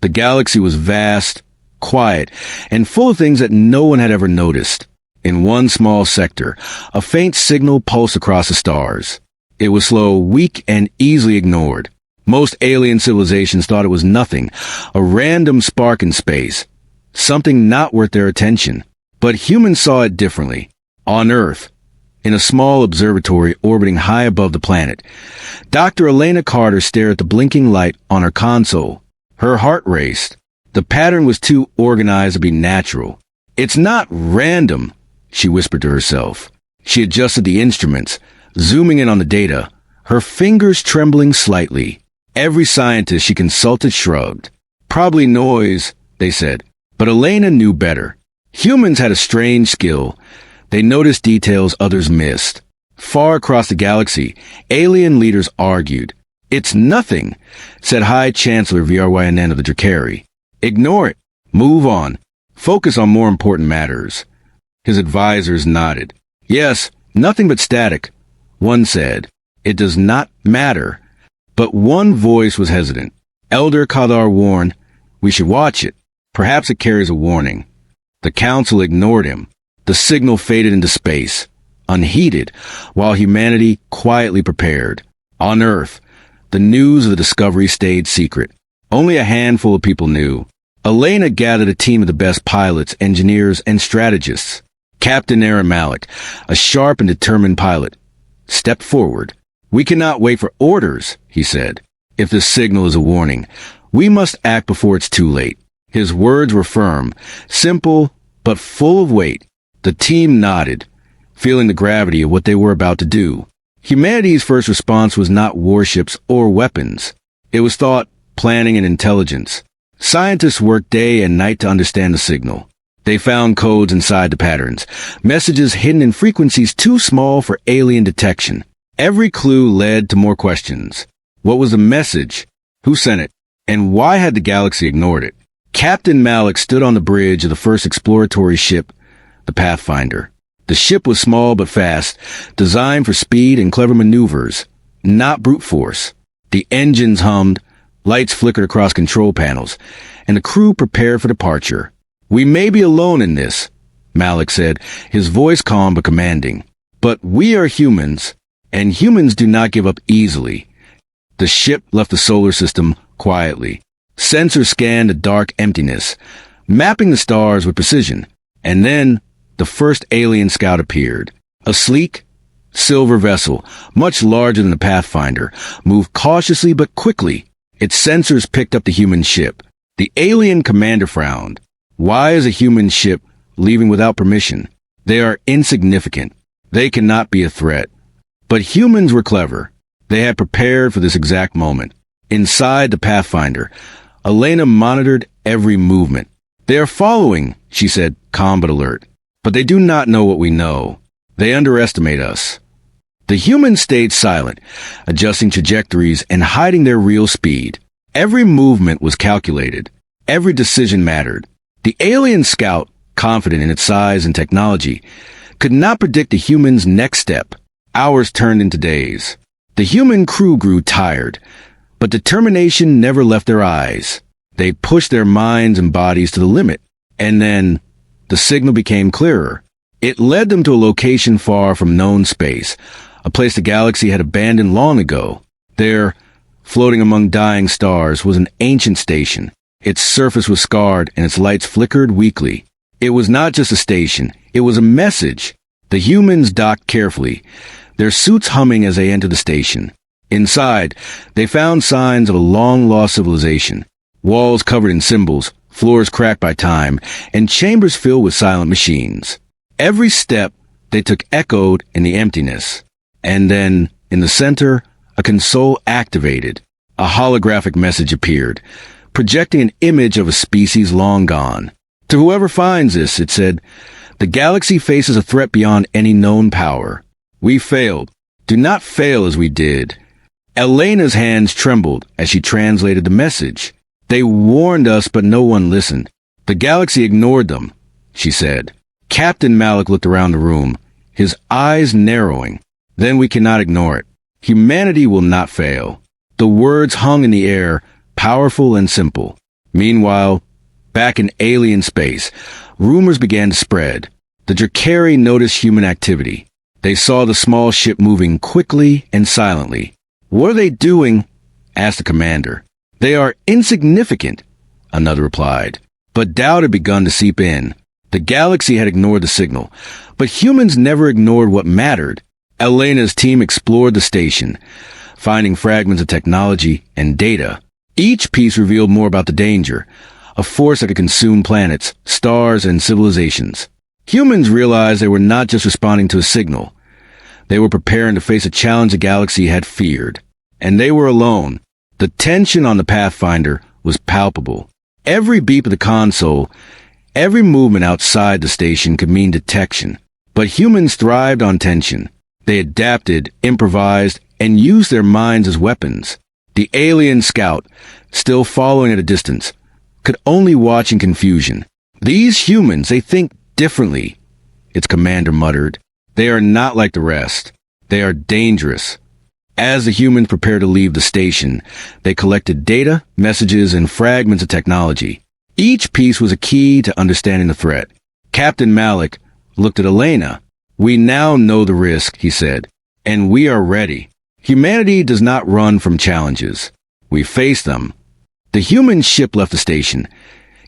The galaxy was vast, quiet, and full of things that no one had ever noticed. In one small sector, a faint signal pulsed across the stars. It was slow, weak, and easily ignored. Most alien civilizations thought it was nothing, a random spark in space, something not worth their attention. But humans saw it differently. On Earth, in a small observatory orbiting high above the planet, Dr. Elena Carter stared at the blinking light on her console. Her heart raced. The pattern was too organized to be natural. "It's not random," she whispered to herself. She adjusted the instruments, zooming in on the data, her fingers trembling slightly. Every scientist she consulted shrugged. "Probably noise," they said. But Elena knew better. Humans had a strange skill. They noticed details others missed. Far across the galaxy, alien leaders argued. "It's nothing," said High Chancellor Vryn of the Drakari. "Ignore it. Move on. Focus on more important matters." His advisors nodded. "Yes, nothing but static," one said. "It does not matter." But one voice was hesitant. Elder Kadar warned, "We should watch it. Perhaps it carries a warning." The council ignored him. The signal faded into space, unheeded, while humanity quietly prepared. On Earth, the news of the discovery stayed secret. Only a handful of people knew. Elena gathered a team of the best pilots, engineers, and strategists. Captain Aaron Malik, a sharp and determined pilot, stepped forward. "We cannot wait for orders," he said. "If this signal is a warning, we must act before it's too late." His words were firm, simple, but full of weight. The team nodded, feeling the gravity of what they were about to do. Humanity's first response was not warships or weapons. It was thought, planning, and intelligence. Scientists worked day and night to understand the signal. They found codes inside the patterns, messages hidden in frequencies too small for alien detection. Every clue led to more questions. What was the message? Who sent it? And why had the galaxy ignored it? Captain Malik stood on the bridge of the first exploratory ship, the Pathfinder. The ship was small but fast, designed for speed and clever maneuvers, not brute force. The engines hummed, lights flickered across control panels, and the crew prepared for departure. "We may be alone in this," Malik said, his voice calm but commanding. "But we are humans, and humans do not give up easily." The ship left the solar system quietly. Sensors scanned the dark emptiness, mapping the stars with precision. And then, the first alien scout appeared. A sleek, silver vessel, much larger than the Pathfinder, moved cautiously but quickly. Its sensors picked up the human ship. The alien commander frowned. Why is a human ship leaving without permission? They are insignificant. They cannot be a threat. But humans were clever. They had prepared for this exact moment. Inside the Pathfinder, Elena monitored every movement. "They are following," she said, calm but alert. "But they do not know what we know. They underestimate us." The humans stayed silent, adjusting trajectories and hiding their real speed. Every movement was calculated. Every decision mattered. The alien scout, confident in its size and technology, could not predict the humans' next step. Hours turned into days. The human crew grew tired, but determination never left their eyes. They pushed their minds and bodies to the limit. And then, the signal became clearer. It led them to a location far from known space, a place the galaxy had abandoned long ago. There, floating among dying stars, was an ancient station. Its surface was scarred and its lights flickered weakly. It was not just a station, it was a message. The humans docked carefully, their suits humming as they entered the station. Inside, they found signs of a long-lost civilization. Walls covered in symbols, floors cracked by time, and chambers filled with silent machines. Every step they took echoed in the emptiness. And then, in the center, a console activated. A holographic message appeared, projecting an image of a species long gone. "To whoever finds this," it said, "the galaxy faces a threat beyond any known power. We failed. Do not fail as we did." Elena's hands trembled as she translated the message. "They warned us, but no one listened. The galaxy ignored them," she said. Captain Malik looked around the room, his eyes narrowing. "Then we cannot ignore it. Humanity will not fail." The words hung in the air, powerful and simple. Meanwhile, back in alien space, rumors began to spread. The Drakari noticed human activity. They saw the small ship moving quickly and silently. "What are they doing?" asked the commander. "They are insignificant," another replied. But doubt had begun to seep in. The galaxy had ignored the signal, but humans never ignored what mattered. Elena's team explored the station, finding fragments of technology and data. Each piece revealed more about the danger, a force that could consume planets, stars, and civilizations. Humans realized they were not just responding to a signal. They were preparing to face a challenge the galaxy had feared. And they were alone. The tension on the Pathfinder was palpable. Every beep of the console, every movement outside the station could mean detection. But humans thrived on tension. They adapted, improvised, and used their minds as weapons. The alien scout, still following at a distance, could only watch in confusion. "These humans, they think differently," its commander muttered. "They are not like the rest. They are dangerous." As the humans prepared to leave the station, they collected data, messages, and fragments of technology. Each piece was a key to understanding the threat. Captain Malik looked at Elena. "We now know the risk," he said, "and we are ready. Humanity does not run from challenges. We face them." The human ship left the station,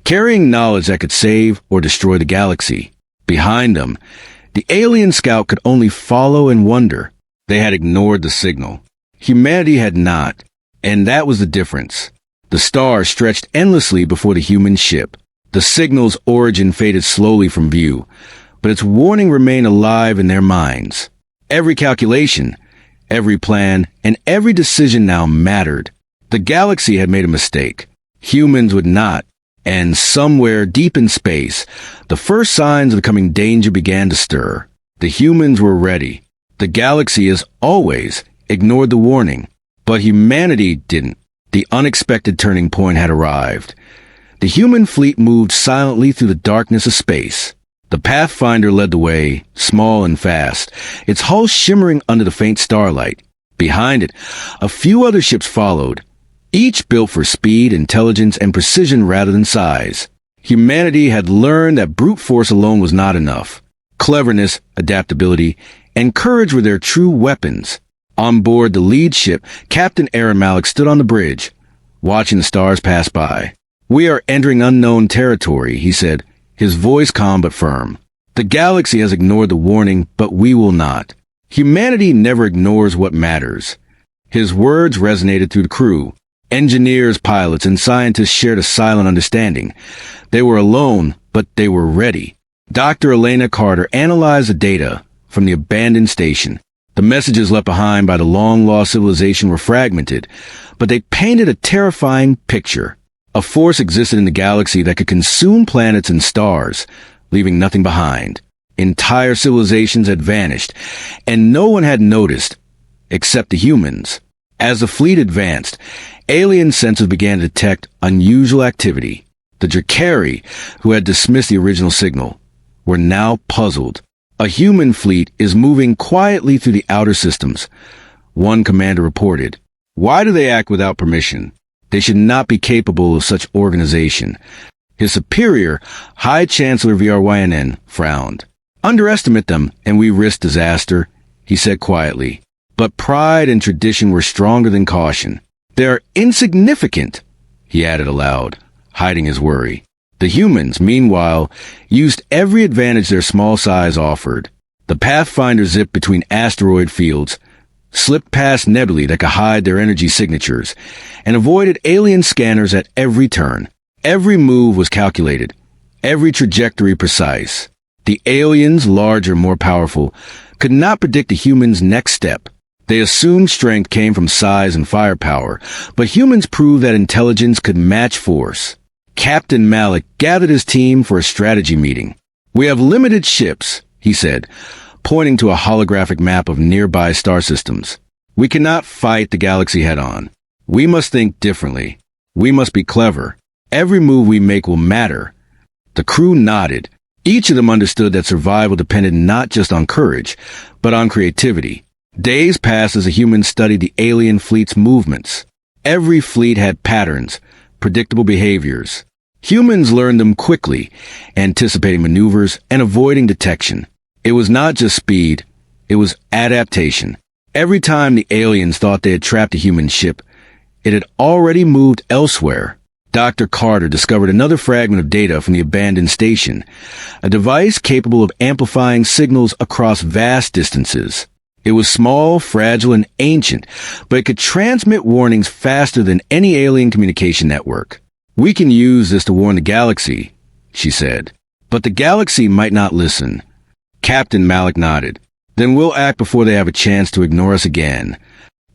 carrying knowledge that could save or destroy the galaxy. Behind them, the alien scout could only follow and wonder. They had ignored the signal. Humanity had not, and that was the difference. The stars stretched endlessly before the human ship. The signal's origin faded slowly from view, but its warning remained alive in their minds. Every calculation, every plan, and every decision now mattered. The galaxy had made a mistake. Humans would not. And somewhere deep in space, the first signs of the coming danger began to stir. The humans were ready. The galaxy, as always, ignored the warning. But humanity didn't. The unexpected turning point had arrived. The human fleet moved silently through the darkness of space. The Pathfinder led the way, small and fast, its hull shimmering under the faint starlight. Behind it, a few other ships followed, each built for speed, intelligence, and precision rather than size. Humanity had learned that brute force alone was not enough. Cleverness, adaptability, and courage were their true weapons. On board the lead ship, Captain Malik stood on the bridge, watching the stars pass by. "We are entering unknown territory," he said, his voice calm but firm. "The galaxy has ignored the warning, but we will not. Humanity never ignores what matters." His words resonated through the crew. Engineers, pilots, and scientists shared a silent understanding. They were alone, but they were ready. Dr. Elena Carter analyzed the data from the abandoned station. The messages left behind by the long-lost civilization were fragmented, but they painted a terrifying picture. A force existed in the galaxy that could consume planets and stars, leaving nothing behind. Entire civilizations had vanished, and no one had noticed, except the humans. As the fleet advanced, alien sensors began to detect unusual activity. The Drakari, who had dismissed the original signal, were now puzzled. "A human fleet is moving quietly through the outer systems," one commander reported. "Why do they act without permission? They should not be capable of such organization." His superior, High Chancellor VRYNN, frowned. "Underestimate them, and we risk disaster," he said quietly. But pride and tradition were stronger than caution. "They are insignificant," he added aloud, hiding his worry. The humans, meanwhile, used every advantage their small size offered. The Pathfinder zipped between asteroid fields, slipped past nebulae that could hide their energy signatures, and avoided alien scanners at every turn. Every move was calculated, every trajectory precise. The aliens, larger, more powerful, could not predict the humans' next step. They assumed strength came from size and firepower, but humans proved that intelligence could match force. Captain Malik gathered his team for a strategy meeting. "We have limited ships," he said, pointing to a holographic map of nearby star systems. "We cannot fight the galaxy head-on. We must think differently. We must be clever. Every move we make will matter." The crew nodded. Each of them understood that survival depended not just on courage, but on creativity. Days passed as the humans studied the alien fleet's movements. Every fleet had patterns, predictable behaviors. Humans learned them quickly, anticipating maneuvers and avoiding detection. It was not just speed, it was adaptation. Every time the aliens thought they had trapped a human ship, it had already moved elsewhere. Dr. Carter discovered another fragment of data from the abandoned station, a device capable of amplifying signals across vast distances. It was small, fragile, and ancient, but it could transmit warnings faster than any alien communication network. "We can use this to warn the galaxy," she said. "But the galaxy might not listen." Captain Malik nodded. "Then we'll act before they have a chance to ignore us again."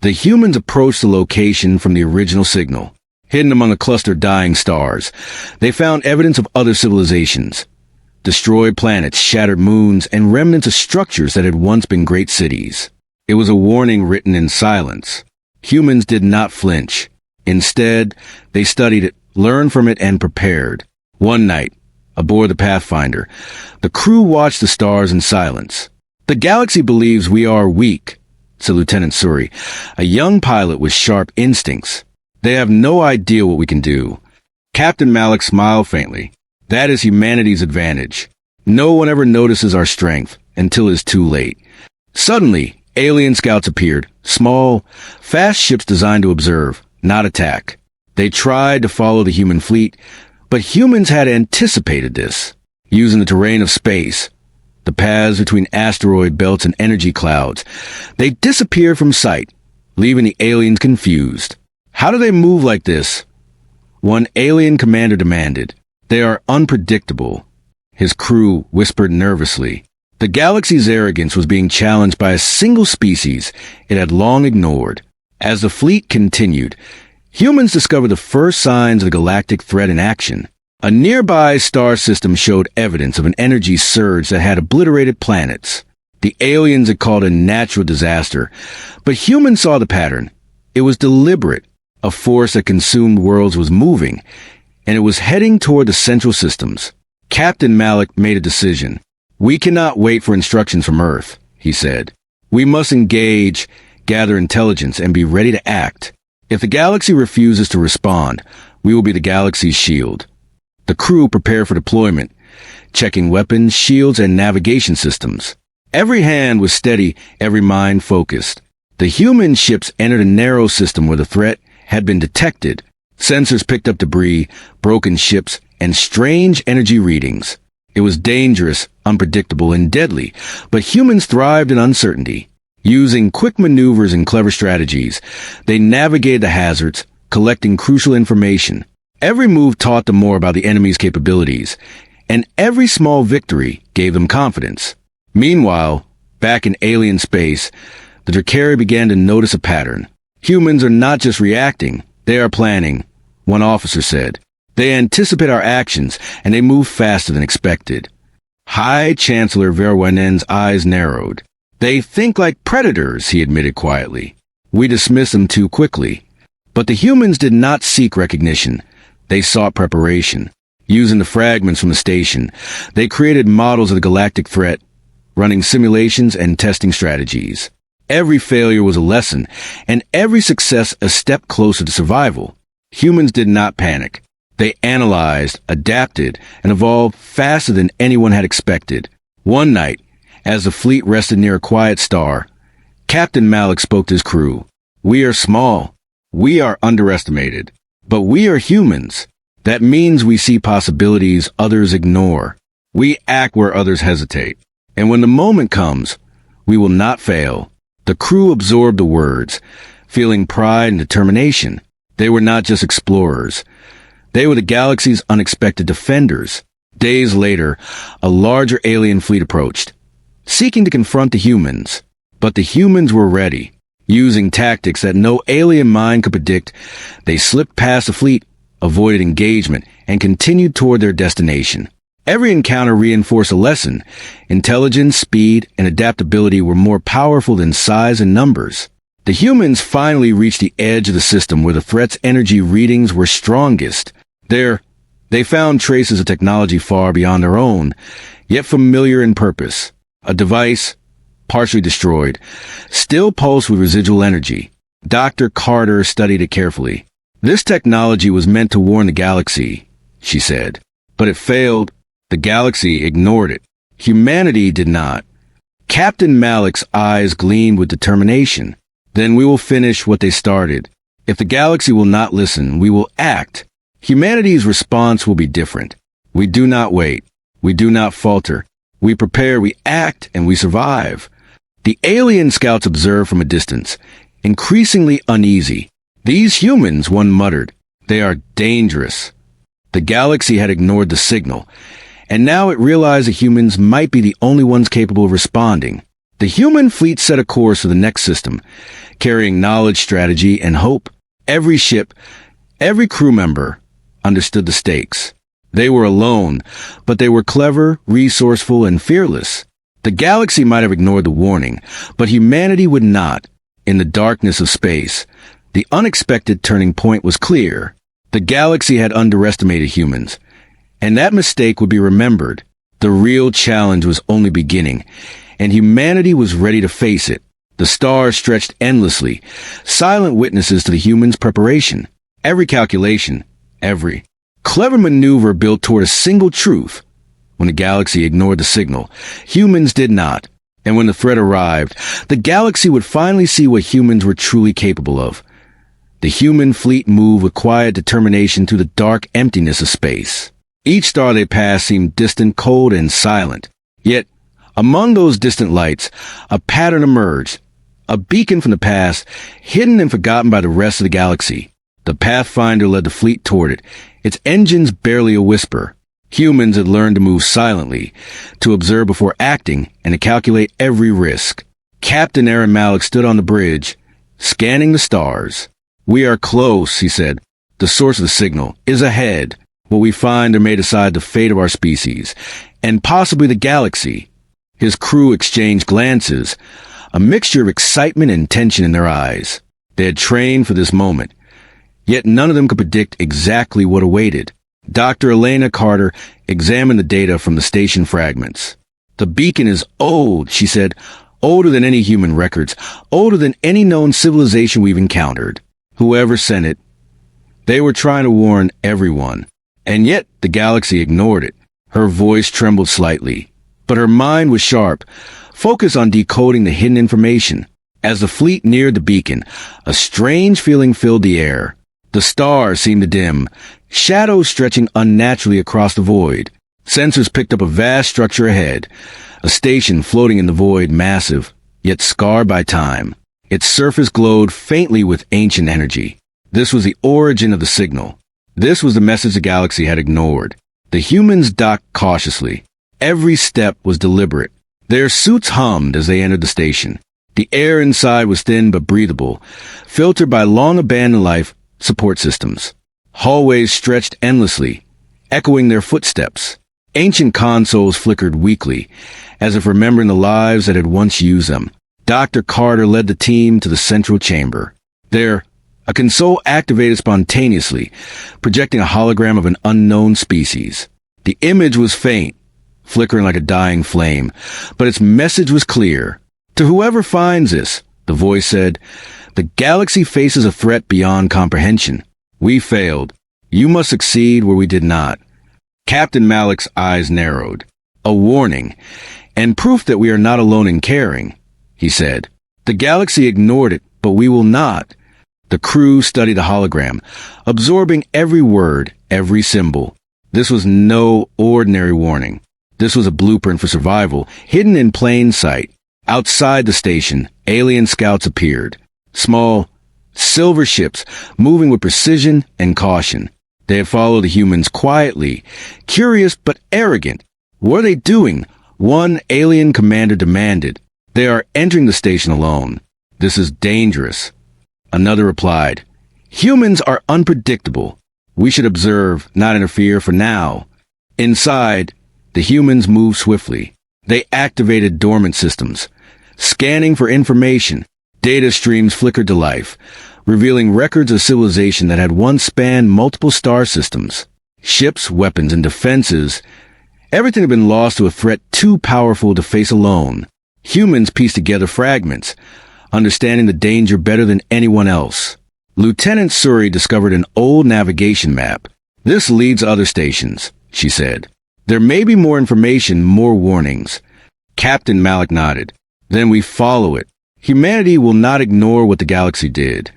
The humans approached the location from the original signal. Hidden among a cluster of dying stars, they found evidence of other civilizations. Destroyed planets, shattered moons, and remnants of structures that had once been great cities. It was a warning written in silence. Humans did not flinch. Instead, they studied it, learned from it, and prepared. One night, aboard the Pathfinder, the crew watched the stars in silence. "The galaxy believes we are weak," said Lieutenant Suri, a young pilot with sharp instincts. "They have no idea what we can do." Captain Malik smiled faintly. "That is humanity's advantage. No one ever notices our strength until it's too late." Suddenly, alien scouts appeared, small, fast ships designed to observe, not attack. They tried to follow the human fleet, but humans had anticipated this. Using the terrain of space, the paths between asteroid belts and energy clouds, they disappeared from sight, leaving the aliens confused. "How do they move like this?" one alien commander demanded. "They are unpredictable," his crew whispered nervously. The galaxy's arrogance was being challenged by a single species it had long ignored. As the fleet continued, humans discovered the first signs of the galactic threat in action. A nearby star system showed evidence of an energy surge that had obliterated planets. The aliens had called it a natural disaster, but humans saw the pattern. It was deliberate. A force that consumed worlds was moving, and it was heading toward the central systems. Captain Malik made a decision. "We cannot wait for instructions from Earth," he said. "We must engage, gather intelligence, and be ready to act. If the galaxy refuses to respond, we will be the galaxy's shield." The crew prepared for deployment, checking weapons, shields, and navigation systems. Every hand was steady, every mind focused. The human ships entered a narrow system where the threat had been detected. Sensors picked up debris, broken ships, and strange energy readings. It was dangerous, unpredictable, and deadly, but humans thrived in uncertainty. Using quick maneuvers and clever strategies, they navigated the hazards, collecting crucial information. Every move taught them more about the enemy's capabilities, and every small victory gave them confidence. Meanwhile, back in alien space, the Drakari began to notice a pattern. "Humans are not just reacting, they are planning," one officer said. "They anticipate our actions, and they move faster than expected." High Chancellor Verwanen's eyes narrowed. "They think like predators," he admitted quietly. "We dismiss them too quickly." But the humans did not seek recognition. They sought preparation. Using the fragments from the station, they created models of the galactic threat, running simulations and testing strategies. Every failure was a lesson, and every success a step closer to survival. Humans did not panic. They analyzed, adapted, and evolved faster than anyone had expected. One night, as the fleet rested near a quiet star, Captain Malik spoke to his crew. "We are small. We are underestimated. But we are humans. That means we see possibilities others ignore. We act where others hesitate. And when the moment comes, we will not fail." The crew absorbed the words, feeling pride and determination. They were not just explorers. They were the galaxy's unexpected defenders. Days later, a larger alien fleet approached, seeking to confront the humans. But the humans were ready. Using tactics that no alien mind could predict, they slipped past the fleet, avoided engagement, and continued toward their destination. Every encounter reinforced a lesson. Intelligence, speed, and adaptability were more powerful than size and numbers. The humans finally reached the edge of the system where the threat's energy readings were strongest. There, they found traces of technology far beyond their own, yet familiar in purpose. A device, partially destroyed, still pulsed with residual energy. Dr. Carter studied it carefully. This technology was meant to warn the galaxy, she said. But it failed. The galaxy ignored it. Humanity did not. Captain Malik's eyes gleamed with determination. Then we will finish what they started. If the galaxy will not listen, we will act. Humanity's response will be different. We do not wait. We do not falter. We prepare, we act, and we survive. The alien scouts observed from a distance, increasingly uneasy. These humans, one muttered, they are dangerous. The galaxy had ignored the signal, and now it realized the humans might be the only ones capable of responding. The human fleet set a course for the next system, carrying knowledge, strategy, and hope. Every ship, every crew member understood the stakes. They were alone, but they were clever, resourceful, and fearless. The galaxy might have ignored the warning, but humanity would not. In the darkness of space, the unexpected turning point was clear. The galaxy had underestimated humans, and that mistake would be remembered. The real challenge was only beginning, and humanity was ready to face it. The stars stretched endlessly, silent witnesses to the humans' preparation. Every calculation, every clever maneuver built toward a single truth. When the galaxy ignored the signal, humans did not. And when the threat arrived, the galaxy would finally see what humans were truly capable of. The human fleet moved with quiet determination through the dark emptiness of space. Each star they passed seemed distant, cold, and silent. Yet, among those distant lights, a pattern emerged. A beacon from the past, hidden and forgotten by the rest of the galaxy. The Pathfinder led the fleet toward it, its engines barely a whisper. Humans had learned to move silently, to observe before acting, and to calculate every risk. Captain Aaron Malik stood on the bridge, scanning the stars. "We are close," he said. "The source of the signal is ahead. What we find may decide the fate of our species, and possibly the galaxy." His crew exchanged glances, a mixture of excitement and tension in their eyes. They had trained for this moment, yet none of them could predict exactly what awaited. Dr. Elena Carter examined the data from the station fragments. "The beacon is old," she said, "older than any human records, older than any known civilization we've encountered. Whoever sent it, they were trying to warn everyone. And yet the galaxy ignored it." Her voice trembled slightly, but her mind was sharp, focused on decoding the hidden information. As the fleet neared the beacon, a strange feeling filled the air. The stars seemed to dim, shadows stretching unnaturally across the void. Sensors picked up a vast structure ahead, a station floating in the void, massive, yet scarred by time. Its surface glowed faintly with ancient energy. This was the origin of the signal. This was the message the galaxy had ignored. The humans docked cautiously. Every step was deliberate. Their suits hummed as they entered the station. The air inside was thin but breathable, filtered by long-abandoned life support systems. Hallways stretched endlessly, echoing their footsteps. Ancient consoles flickered weakly, as if remembering the lives that had once used them. Dr. Carter led the team to the central chamber. There, a console activated spontaneously, projecting a hologram of an unknown species. The image was faint, flickering like a dying flame, but its message was clear. "To whoever finds this," the voice said, "the galaxy faces a threat beyond comprehension. We failed. You must succeed where we did not." Captain Malik's eyes narrowed. "A warning, and proof that we are not alone in caring," he said. "The galaxy ignored it, but we will not." The crew studied the hologram, absorbing every word, every symbol. This was no ordinary warning. This was a blueprint for survival, hidden in plain sight. Outside the station, alien scouts appeared. Small, silver ships, moving with precision and caution. They had followed the humans quietly, curious but arrogant. "What are they doing?" one alien commander demanded. "They are entering the station alone. This is dangerous." Another replied, "Humans are unpredictable. We should observe, not interfere for now." Inside, the humans moved swiftly. They activated dormant systems, scanning for information. Data streams flickered to life, revealing records of civilization that had once spanned multiple star systems. Ships, weapons, and defenses. Everything had been lost to a threat too powerful to face alone. Humans pieced together fragments, understanding the danger better than anyone else. Lieutenant Suri discovered an old navigation map. This leads to other stations, she said. There may be more information, more warnings. Captain Malik nodded. Then we follow it. Humanity will not ignore what the galaxy did.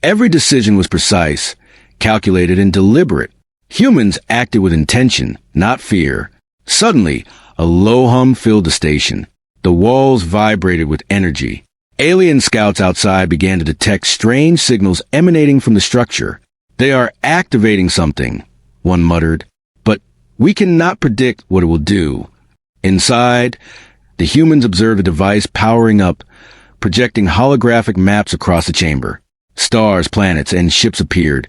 Every decision was precise, calculated, and deliberate. Humans acted with intention, not fear. Suddenly, a low hum filled the station. The walls vibrated with energy. Alien scouts outside began to detect strange signals emanating from the structure. They are activating something, one muttered, but we cannot predict what it will do. Inside, the humans observed a device powering up, projecting holographic maps across the chamber. Stars, planets, and ships appeared,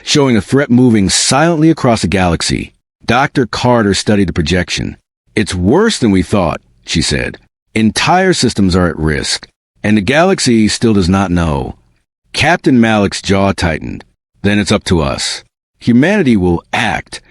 showing a threat moving silently across the galaxy. Dr. Carter studied the projection. It's worse than we thought, she said. Entire systems are at risk, and the galaxy still does not know. Captain Malik's jaw tightened. Then it's up to us. Humanity will act.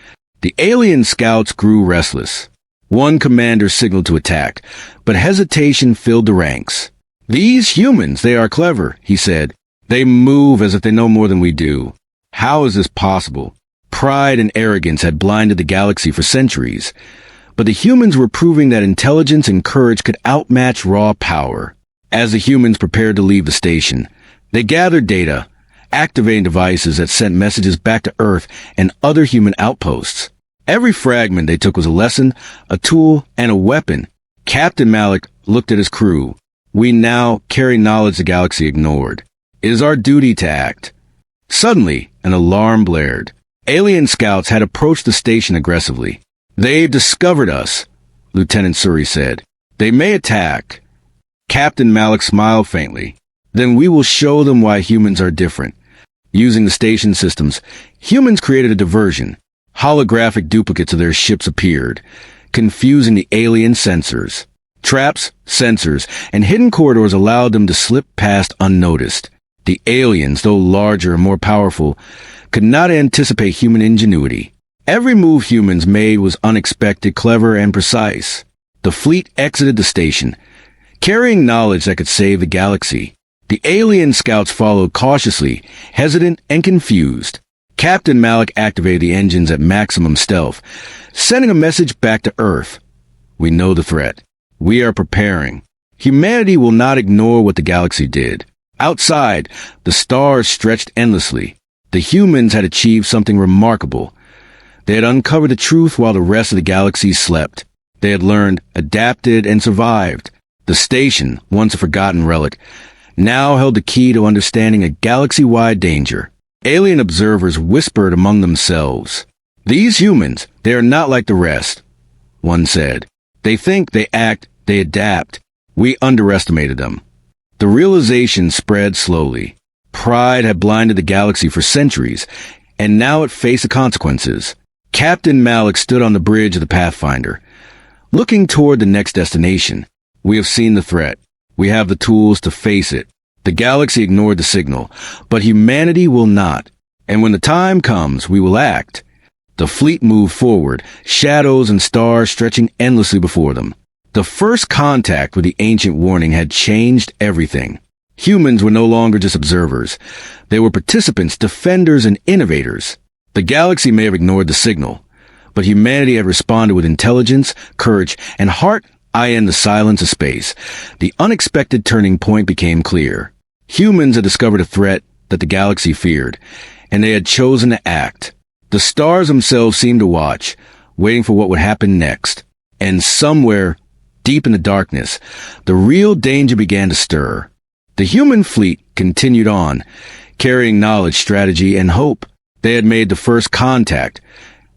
The alien scouts grew restless. One commander signaled to attack, but hesitation filled the ranks. These humans, they are clever, he said. They move as if they know more than we do. How is this possible? Pride and arrogance had blinded the galaxy for centuries, but the humans were proving that intelligence and courage could outmatch raw power. As the humans prepared to leave the station, they gathered data, activating devices that sent messages back to Earth and other human outposts. Every fragment they took was a lesson, a tool, and a weapon. Captain Malik looked at his crew. We now carry knowledge the galaxy ignored. It is our duty to act. Suddenly, an alarm blared. Alien scouts had approached the station aggressively. They've discovered us, Lieutenant Suri said. They may attack. Captain Malik smiled faintly. Then we will show them why humans are different. Using the station systems, humans created a diversion. Holographic duplicates of their ships appeared, confusing the alien sensors. Traps, sensors, and hidden corridors allowed them to slip past unnoticed. The aliens, though larger and more powerful, could not anticipate human ingenuity. Every move humans made was unexpected, clever, and precise. The fleet exited the station, carrying knowledge that could save the galaxy. The alien scouts followed cautiously, hesitant and confused. Captain Malik activated the engines at maximum stealth, sending a message back to Earth. We know the threat. We are preparing. Humanity will not ignore what the galaxy did. Outside, the stars stretched endlessly. The humans had achieved something remarkable. They had uncovered the truth while the rest of the galaxy slept. They had learned, adapted, and survived. The station, once a forgotten relic, now held the key to understanding a galaxy-wide danger. Alien observers whispered among themselves. These humans, they are not like the rest, one said. They think, they act, they adapt. We underestimated them. The realization spread slowly. Pride had blinded the galaxy for centuries, and now it faced the consequences. Captain Malik stood on the bridge of the Pathfinder, looking toward the next destination. We have seen the threat. We have the tools to face it. The galaxy ignored the signal, but humanity will not. And when the time comes, we will act. The fleet moved forward, shadows and stars stretching endlessly before them. The first contact with the ancient warning had changed everything. Humans were no longer just observers. They were participants, defenders, and innovators. The galaxy may have ignored the signal, but humanity had responded with intelligence, courage, and heart. In the silence of space, the unexpected turning point became clear. Humans had discovered a threat that the galaxy feared, and they had chosen to act. The stars themselves seemed to watch, waiting for what would happen next. And somewhere, deep in the darkness, the real danger began to stir. The human fleet continued on, carrying knowledge, strategy, and hope. They had made the first contact,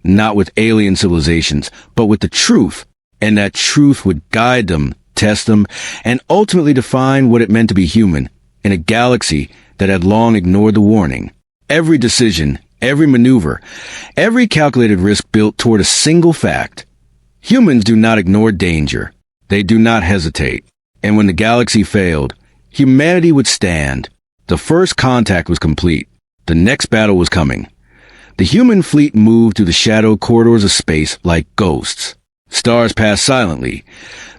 not with alien civilizations, but with the truth. And that truth would guide them, test them, and ultimately define what it meant to be human in a galaxy that had long ignored the warning. Every decision, every maneuver, every calculated risk built toward a single fact. Humans do not ignore danger. They do not hesitate. And when the galaxy failed, humanity would stand. The first contact was complete. The next battle was coming. The human fleet moved through the shadow corridors of space like ghosts. Stars passed silently,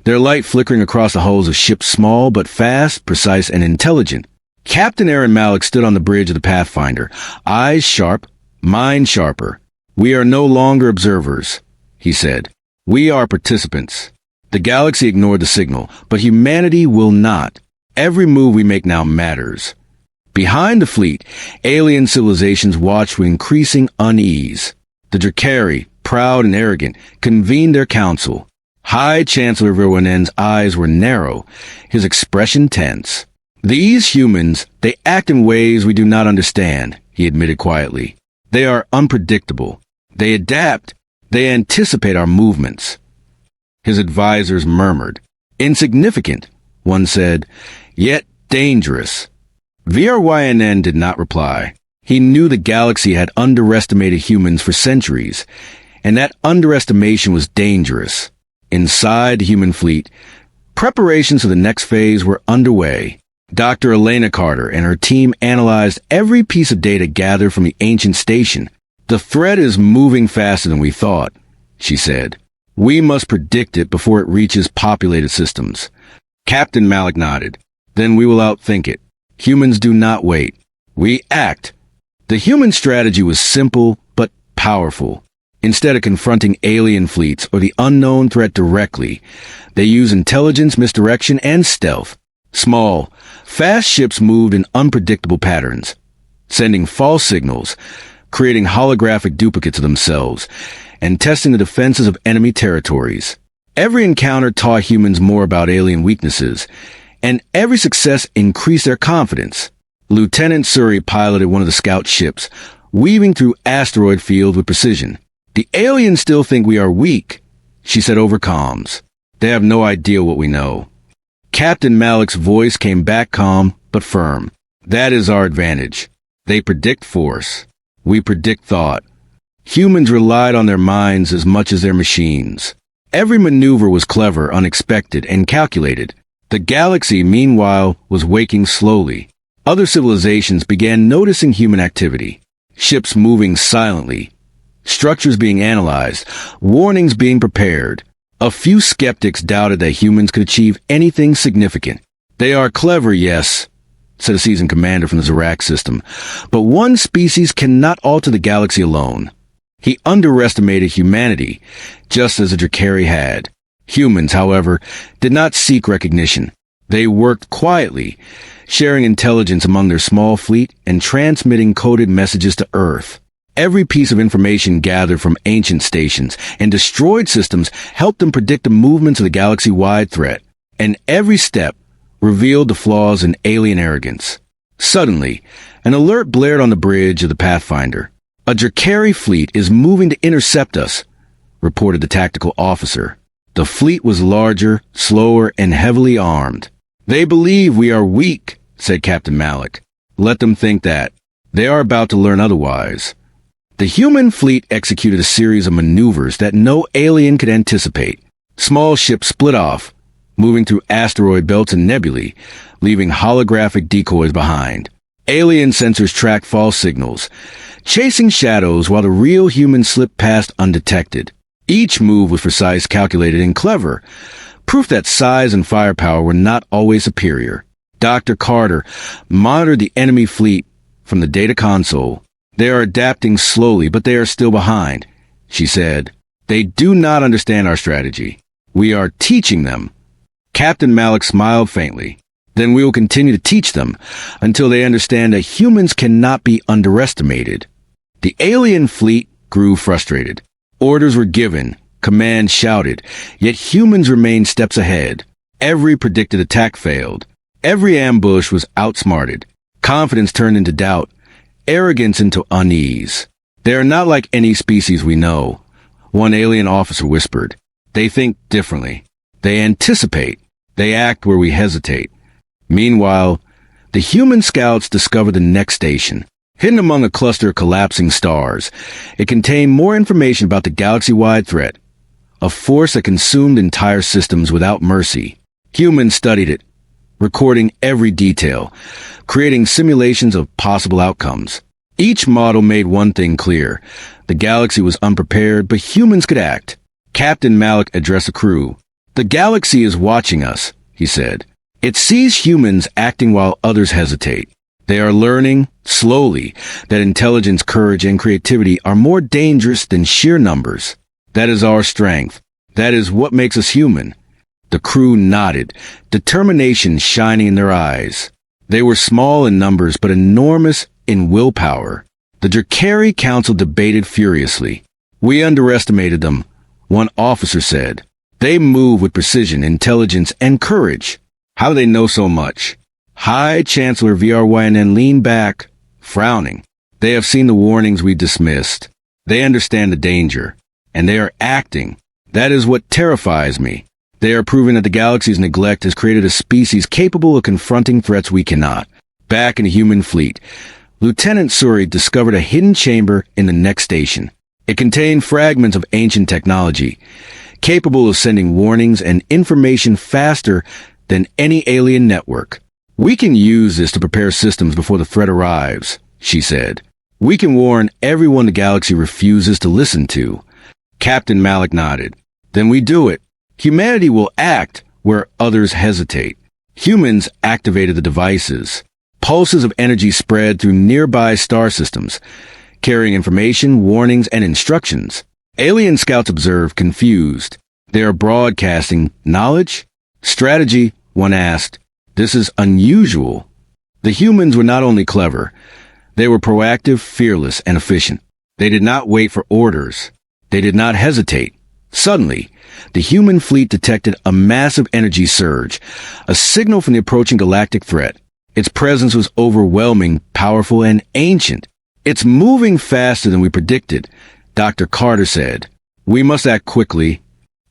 their light flickering across the hulls of ships small but fast, precise, and intelligent. Captain Aaron Malik stood on the bridge of the Pathfinder, eyes sharp, mind sharper. "We are no longer observers," he said. "We are participants." The galaxy ignored the signal, but humanity will not. Every move we make now matters. Behind the fleet, alien civilizations watched with increasing unease. The Drakari, proud and arrogant, convened their council. High Chancellor Virwanen's eyes were narrow, his expression tense. "These humans, they act in ways we do not understand," he admitted quietly. "They are unpredictable. They adapt. They anticipate our movements." His advisors murmured. "Insignificant," one said, "yet dangerous." Virwanен did not reply. He knew the galaxy had underestimated humans for centuries, and that underestimation was dangerous. Inside the human fleet, preparations for the next phase were underway. Dr. Elena Carter and her team analyzed every piece of data gathered from the ancient station. "The threat is moving faster than we thought," she said. "We must predict it before it reaches populated systems." Captain Malik nodded. "Then we will outthink it. Humans do not wait. We act." The human strategy was simple but powerful. Instead of confronting alien fleets or the unknown threat directly, they used intelligence, misdirection, and stealth. Small, fast ships moved in unpredictable patterns, sending false signals, creating holographic duplicates of themselves, and testing the defenses of enemy territories. Every encounter taught humans more about alien weaknesses, and every success increased their confidence. Lieutenant Suri piloted one of the scout ships, weaving through asteroid fields with precision. "The aliens still think we are weak," she said over comms. "They have no idea what we know." Captain Malik's voice came back calm but firm. "That is our advantage. They predict force. We predict thought." Humans relied on their minds as much as their machines. Every maneuver was clever, unexpected, and calculated. The galaxy, meanwhile, was waking slowly. Other civilizations began noticing human activity. Ships moving silently, structures being analyzed, warnings being prepared. A few skeptics doubted that humans could achieve anything significant. "They are clever, yes," said a seasoned commander from the Zarak system, "but one species cannot alter the galaxy alone." He underestimated humanity, just as the Drakari had. Humans, however, did not seek recognition. They worked quietly, sharing intelligence among their small fleet and transmitting coded messages to Earth. Every piece of information gathered from ancient stations and destroyed systems helped them predict the movements of the galaxy-wide threat, and every step revealed the flaws in alien arrogance. Suddenly, an alert blared on the bridge of the Pathfinder. "A Drakari fleet is moving to intercept us," reported the tactical officer. The fleet was larger, slower, and heavily armed. "They believe we are weak," said Captain Malik. "Let them think that. They are about to learn otherwise." The human fleet executed a series of maneuvers that no alien could anticipate. Small ships split off, moving through asteroid belts and nebulae, leaving holographic decoys behind. Alien sensors tracked false signals, chasing shadows while the real humans slipped past undetected. Each move was precise, calculated, and clever, proof that size and firepower were not always superior. Dr. Carter monitored the enemy fleet from the data console. "They are adapting slowly, but they are still behind," she said. "They do not understand our strategy. We are teaching them." Captain Malik smiled faintly. "Then we will continue to teach them until they understand that humans cannot be underestimated." The alien fleet grew frustrated. Orders were given, commands shouted, yet humans remained steps ahead. Every predicted attack failed. Every ambush was outsmarted. Confidence turned into doubt, arrogance into unease. "They are not like any species we know," one alien officer whispered. "They think differently. They anticipate. They act where we hesitate." Meanwhile, the human scouts discovered the next station. Hidden among a cluster of collapsing stars, it contained more information about the galaxy-wide threat, a force that consumed entire systems without mercy. Humans studied it, recording every detail, creating simulations of possible outcomes. Each model made one thing clear: the galaxy was unprepared, but humans could act. Captain Malik addressed the crew. "The galaxy is watching us," he said. "It sees humans acting while others hesitate. They are learning, slowly, that intelligence, courage, and creativity are more dangerous than sheer numbers. That is our strength. That is what makes us human. The crew nodded, determination shining in their eyes. They were small in numbers, but enormous in willpower. The Drakari Council debated furiously. We underestimated them, one officer said. They move with precision, intelligence, and courage. How do they know so much? High Chancellor VRYNN leaned back, frowning. They have seen the warnings we dismissed. They understand the danger, and they are acting. That is what terrifies me. They are proving that the galaxy's neglect has created a species capable of confronting threats we cannot. Back in the human fleet, Lieutenant Suri discovered a hidden chamber in the next station. It contained fragments of ancient technology, capable of sending warnings and information faster than any alien network. We can use this to prepare systems before the threat arrives, she said. We can warn everyone the galaxy refuses to listen to. Captain Malik nodded. Then we do it. Humanity will act where others hesitate. Humans activated the devices. Pulses of energy spread through nearby star systems, carrying information, warnings, and instructions. Alien scouts observed, confused. They are broadcasting knowledge? Strategy, one asked. This is unusual. The humans were not only clever, they were proactive, fearless, and efficient. They did not wait for orders. They did not hesitate. Suddenly, the human fleet detected a massive energy surge, a signal from the approaching galactic threat. Its presence was overwhelming, powerful, and ancient. It's moving faster than we predicted, Dr. Carter said. We must act quickly.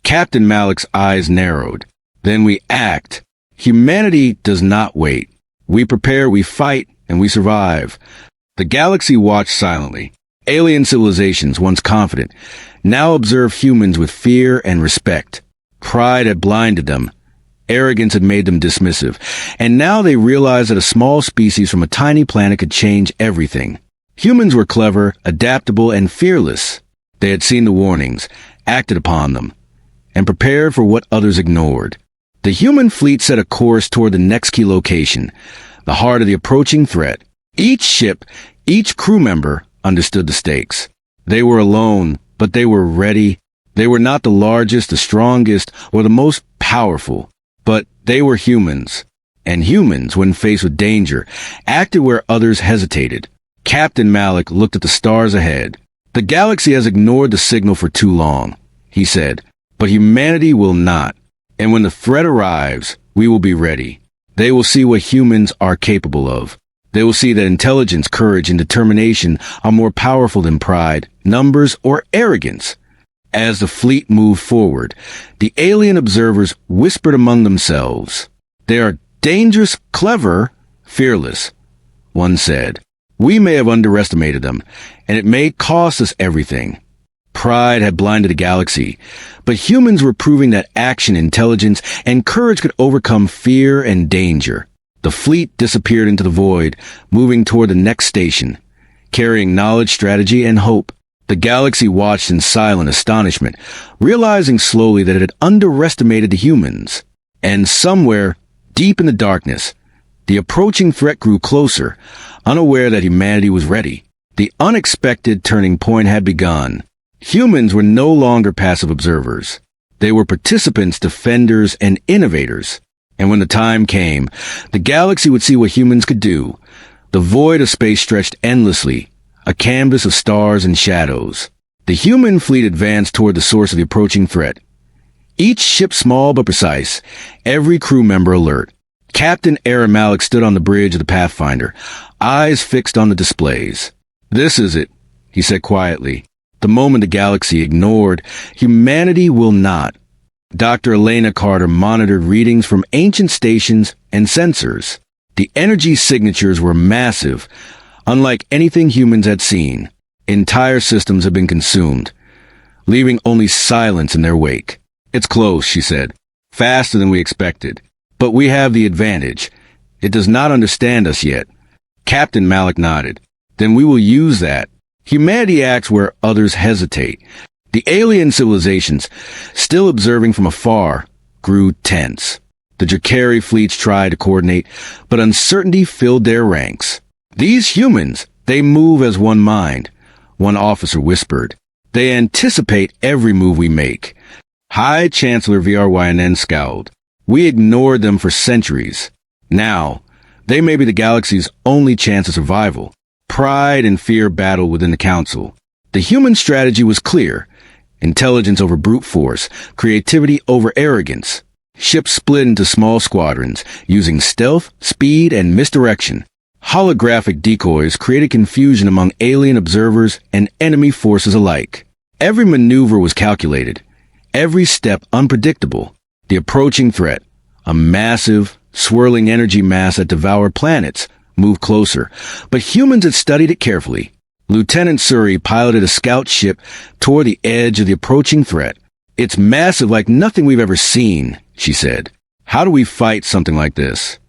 Captain Malik's eyes narrowed. Then we act. Humanity does not wait. We prepare, we fight, and we survive. The galaxy watched silently. Alien civilizations, once confident, now observe humans with fear and respect. Pride had blinded them. Arrogance had made them dismissive. And now they realized that a small species from a tiny planet could change everything. Humans were clever, adaptable, and fearless. They had seen the warnings, acted upon them, and prepared for what others ignored. The human fleet set a course toward the next key location, the heart of the approaching threat. Each ship, each crew member understood the stakes. They were alone, but they were ready. They were not the largest, the strongest, or the most powerful, but they were humans. And humans, when faced with danger, acted where others hesitated. Captain Malik looked at the stars ahead. The galaxy has ignored the signal for too long, he said, but humanity will not. And when the threat arrives, we will be ready. They will see what humans are capable of. They will see that intelligence, courage, and determination are more powerful than pride, numbers, or arrogance. As the fleet moved forward, the alien observers whispered among themselves. They are dangerous, clever, fearless, one said. We may have underestimated them, and it may cost us everything. Pride had blinded the galaxy, but humans were proving that action, intelligence, and courage could overcome fear and danger. The fleet disappeared into the void, moving toward the next station, carrying knowledge, strategy, and hope. The galaxy watched in silent astonishment, realizing slowly that it had underestimated the humans. And somewhere, deep in the darkness, the approaching threat grew closer, unaware that humanity was ready. The unexpected turning point had begun. Humans were no longer passive observers. They were participants, defenders, and innovators. And when the time came, the galaxy would see what humans could do. The void of space stretched endlessly, a canvas of stars and shadows. The human fleet advanced toward the source of the approaching threat. Each ship small but precise, every crew member alert. Captain Aaron Malik stood on the bridge of the Pathfinder, eyes fixed on the displays. This is it, he said quietly. The moment the galaxy ignored, humanity will not. Dr. Elena Carter monitored readings from ancient stations and sensors. The energy signatures were massive, unlike anything humans had seen. Entire systems had been consumed, leaving only silence in their wake. It's close, she said. Faster than we expected. But we have the advantage. It does not understand us yet. Captain Malik nodded. Then we will use that. Humanity acts where others hesitate. The alien civilizations, still observing from afar, grew tense. The Drakari fleets tried to coordinate, but uncertainty filled their ranks. These humans, they move as one mind, one officer whispered. They anticipate every move we make. High Chancellor VRYNN scowled. We ignored them for centuries. Now, they may be the galaxy's only chance of survival. Pride and fear battled within the Council. The human strategy was clear. Intelligence over brute force, creativity over arrogance. Ships split into small squadrons, using stealth, speed, and misdirection. Holographic decoys created confusion among alien observers and enemy forces alike. Every maneuver was calculated, every step unpredictable. The approaching threat, a massive, swirling energy mass that devoured planets, moved closer, but humans had studied it carefully. Lieutenant Suri piloted a scout ship toward the edge of the approaching threat. It's massive like nothing we've ever seen, she said. How do we fight something like this?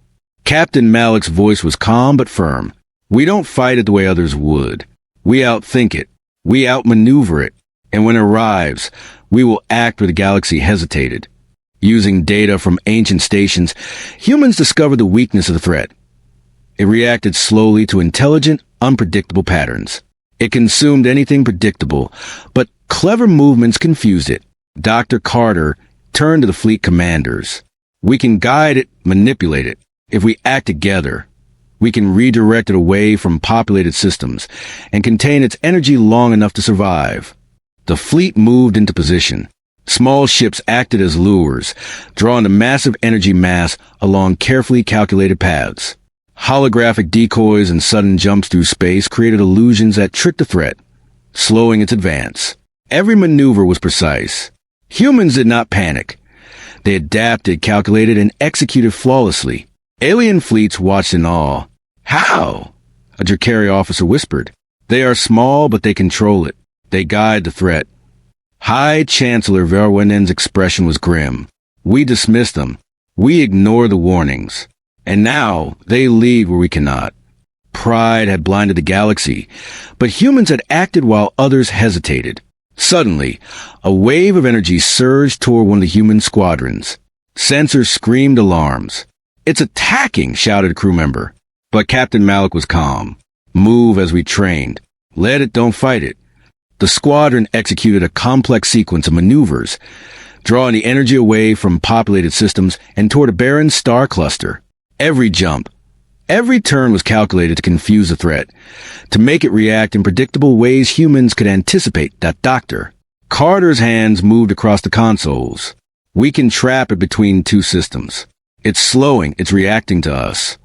Captain Malik's voice was calm but firm. We don't fight it the way others would. We outthink it. We outmaneuver it. And when it arrives, we will act where the galaxy hesitated. Using data from ancient stations, humans discovered the weakness of the threat. It reacted slowly to intelligent, unpredictable patterns. It consumed anything predictable, but clever movements confused it. Dr. Carter turned to the fleet commanders. We can guide it, manipulate it. If we act together, we can redirect it away from populated systems and contain its energy long enough to survive. The fleet moved into position. Small ships acted as lures, drawing the massive energy mass along carefully calculated paths. Holographic decoys and sudden jumps through space created illusions that tricked the threat, slowing its advance. Every maneuver was precise. Humans did not panic. They adapted, calculated, and executed flawlessly. Alien fleets watched in awe. How? A Drakari officer whispered. They are small, but they control it. They guide the threat. High Chancellor VRYNN's expression was grim. We dismiss them. We ignore the warnings. And now they lead where we cannot. Pride had blinded the galaxy, but humans had acted while others hesitated. Suddenly, a wave of energy surged toward one of the human squadrons. Sensors screamed alarms. It's attacking, shouted a crew member. But Captain Malik was calm. Move as we trained. Let it, don't fight it. The squadron executed a complex sequence of maneuvers, drawing the energy away from populated systems and toward a barren star cluster. Every jump, every turn was calculated to confuse the threat, to make it react in predictable ways humans could anticipate. Doctor Carter's hands moved across the consoles. We can trap it between two systems. It's slowing, it's reacting to us.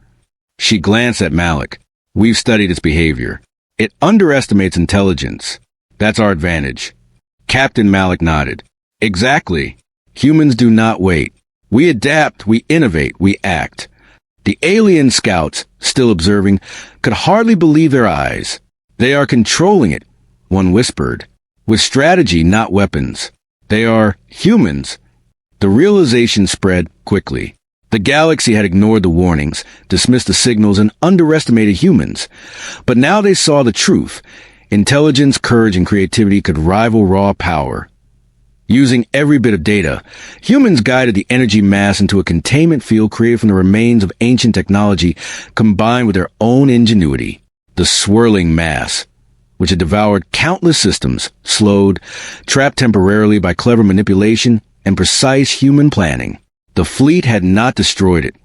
She glanced at Malik. We've studied its behavior. It underestimates intelligence. That's our advantage. Captain Malik nodded. Exactly. Humans do not wait. We adapt, we innovate, we act. The alien scouts, still observing, could hardly believe their eyes. They are controlling it, one whispered. With strategy, not weapons. They are humans. The realization spread quickly. The galaxy had ignored the warnings, dismissed the signals, and underestimated humans. But now they saw the truth. Intelligence, courage, and creativity could rival raw power. Using every bit of data, humans guided the energy mass into a containment field created from the remains of ancient technology combined with their own ingenuity. The swirling mass, which had devoured countless systems, slowed, trapped temporarily by clever manipulation and precise human planning. The fleet had not destroyed it.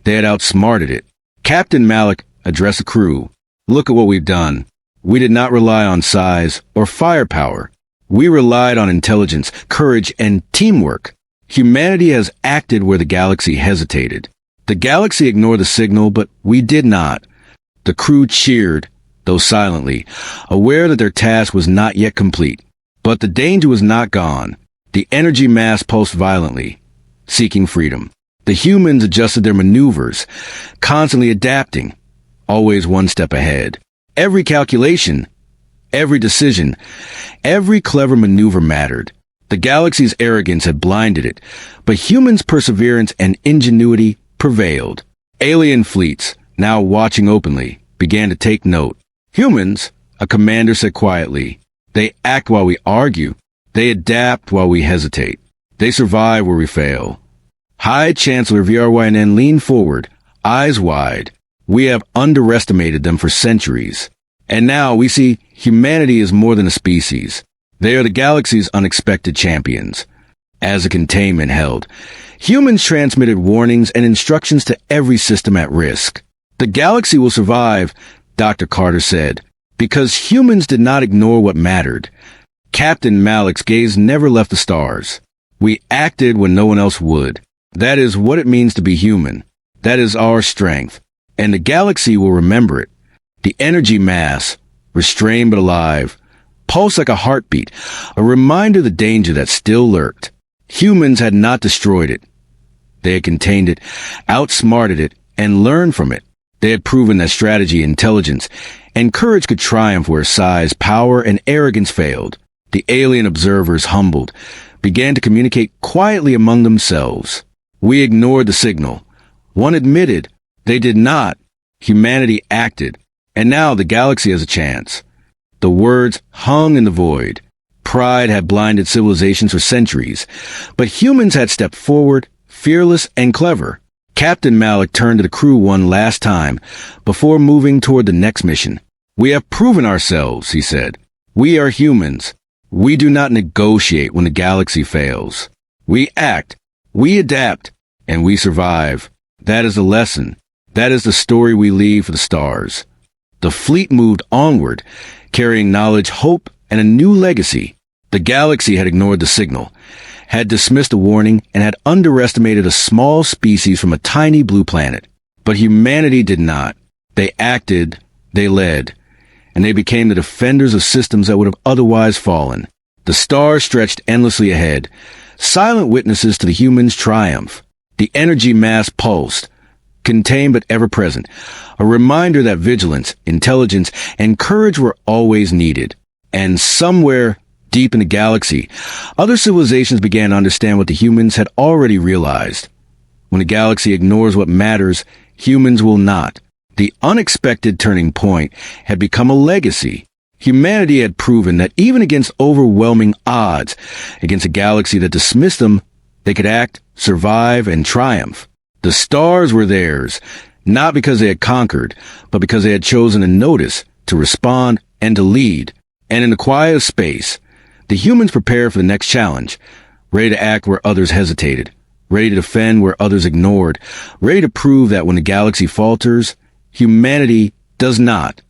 They had outsmarted it. Captain Malik addressed the crew. Look at what we've done. We did not rely on size or firepower. We relied on intelligence, courage, and teamwork. Humanity has acted where the galaxy hesitated. The galaxy ignored the signal, but we did not. The crew cheered, though silently, aware that their task was not yet complete. But the danger was not gone. The energy mass pulsed violently, seeking freedom. The humans adjusted their maneuvers, constantly adapting, always one step ahead. Every calculation, every decision, every clever maneuver mattered. The galaxy's arrogance had blinded it, but humans' perseverance and ingenuity prevailed. Alien fleets, now watching openly, began to take note. Humans, a commander said quietly, they act while we argue. They adapt while we hesitate. They survive where we fail. High Chancellor VRYNN leaned forward, eyes wide. We have underestimated them for centuries. And now we see humanity is more than a species. They are the galaxy's unexpected champions. As a containment held, humans transmitted warnings and instructions to every system at risk. The galaxy will survive, Dr. Carter said, because humans did not ignore what mattered. Captain Malik's gaze never left the stars. We acted when no one else would. That is what it means to be human. That is our strength. And the galaxy will remember it. The energy mass, restrained but alive, pulsed like a heartbeat, a reminder of the danger that still lurked. Humans had not destroyed it. They had contained it, outsmarted it, and learned from it. They had proven that strategy, intelligence, and courage could triumph where size, power, and arrogance failed. The alien observers, humbled, began to communicate quietly among themselves. We ignored the signal. One admitted they did not. Humanity acted. And now the galaxy has a chance. The words hung in the void. Pride had blinded civilizations for centuries, but humans had stepped forward, fearless and clever. Captain Malik turned to the crew one last time, before moving toward the next mission. We have proven ourselves, he said. We are humans. We do not negotiate when the galaxy fails. We act, we adapt, and we survive. That is the lesson. That is the story we leave for the stars. The fleet moved onward, carrying knowledge, hope, and a new legacy. The galaxy had ignored the signal, had dismissed a warning, and had underestimated a small species from a tiny blue planet. But humanity did not. They acted, they led, and they became the defenders of systems that would have otherwise fallen. The stars stretched endlessly ahead, silent witnesses to the humans' triumph. The energy mass pulsed, contained but ever present, a reminder that vigilance, intelligence, and courage were always needed. And somewhere deep in the galaxy, other civilizations began to understand what the humans had already realized. When the galaxy ignores what matters, humans will not. The unexpected turning point had become a legacy. Humanity had proven that even against overwhelming odds, against a galaxy that dismissed them, they could act, survive, and triumph. The stars were theirs, not because they had conquered, but because they had chosen to notice, to respond, and to lead. And in the quiet of space, the humans prepared for the next challenge, ready to act where others hesitated, ready to defend where others ignored, ready to prove that when the galaxy falters, humanity does not.